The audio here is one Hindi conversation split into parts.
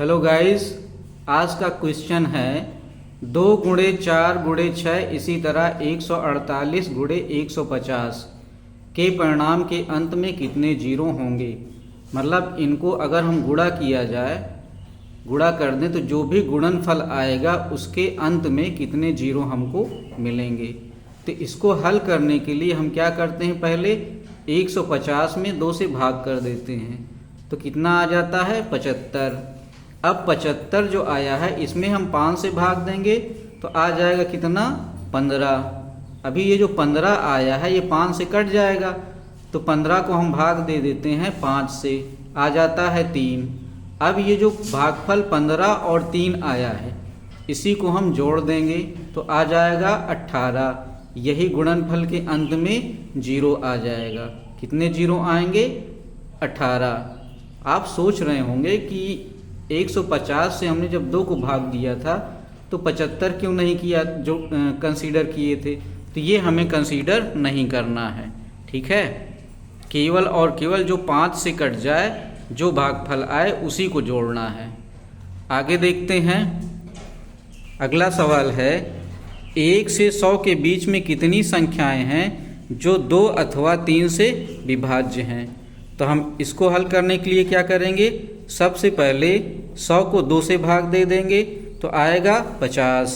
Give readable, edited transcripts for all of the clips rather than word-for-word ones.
हेलो गाइस, आज का क्वेश्चन है 2 गुणे 4 गुणे 6 इसी तरह 148 गुणे 150 के परिणाम के अंत में कितने जीरो होंगे। मतलब इनको अगर हम गुणा किया जाए, गुणा कर दें तो जो भी गुणनफल आएगा उसके अंत में कितने जीरो हमको मिलेंगे। तो इसको हल करने के लिए हम क्या करते हैं, पहले 150 में 2 से भाग कर देते हैं तो कितना आ जाता है 75। अब 75 जो आया है इसमें हम 5 से भाग देंगे तो आ जाएगा कितना 15। अभी ये जो 15 आया है ये 5 से कट जाएगा तो 15 को हम भाग दे देते हैं 5 से, आ जाता है 3। अब ये जो भागफल 15 और 3 आया है इसी को हम जोड़ देंगे तो आ जाएगा 18। यही गुणनफल के अंत में जीरो आ जाएगा। कितने जीरो आएंगे 18। आप सोच रहे होंगे कि 150 से हमने जब 2 को भाग दिया था तो 75 क्यों नहीं किया जो कंसीडर किए थे। तो ये हमें कंसीडर नहीं करना है, ठीक है। केवल और केवल जो 5 से कट जाए, जो भागफल आए उसी को जोड़ना है। आगे देखते हैं। अगला सवाल है 1 से 100 के बीच में कितनी संख्याएं हैं जो 2 अथवा 3 से विभाज्य हैं। तो हम इसको हल करने के लिए क्या करेंगे, सबसे पहले 100 को 2 से भाग दे देंगे तो आएगा 50।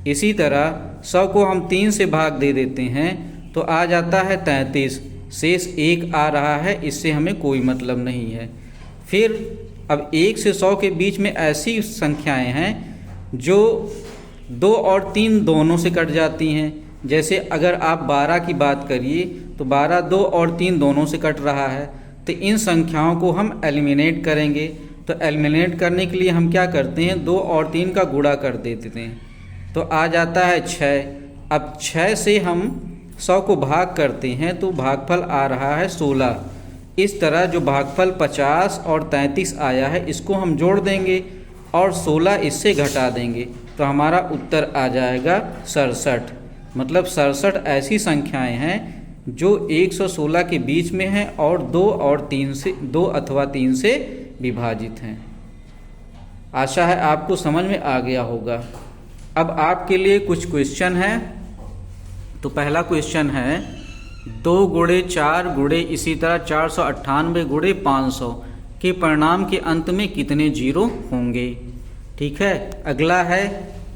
इसी तरह 100 को हम 3 से भाग दे देते हैं तो आ जाता है 33। शेष 1 आ रहा है, इससे हमें कोई मतलब नहीं है। फिर अब 1 से 100 के बीच में ऐसी संख्याएं हैं जो 2 और 3 दोनों से कट जाती हैं। जैसे अगर आप 12 की बात करिए तो 12 2 और 3 दोनों से कट रहा है। तो इन संख्याओं को हम एलिमिनेट करेंगे। तो एलिमिनेट करने के लिए हम क्या करते हैं, 2 और 3 का गुणा कर देते हैं तो आ जाता है 6। अब 6 से हम 100 को भाग करते हैं तो भागफल आ रहा है 16। इस तरह जो भागफल 50 और 33 आया है इसको हम जोड़ देंगे और 16 इससे घटा देंगे तो हमारा उत्तर आ जाएगा 67। मतलब 67 ऐसी संख्याएं हैं जो 116 के बीच में हैं और 2 अथवा 3 से विभाजित हैं। आशा है आपको समझ में आ गया होगा। अब आपके लिए कुछ क्वेश्चन है। तो पहला क्वेश्चन है 2 गुणे 4 गुणे इसी तरह 498 गुणे 500 के परिणाम के अंत में कितने जीरो होंगे। ठीक है। अगला है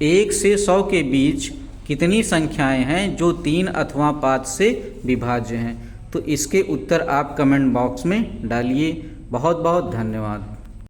1 से 100 के बीच कितनी संख्याएं हैं जो 3 अथवा 5 से विभाज्य हैं। तो इसके उत्तर आप कमेंट बॉक्स में डालिए। बहुत बहुत धन्यवाद।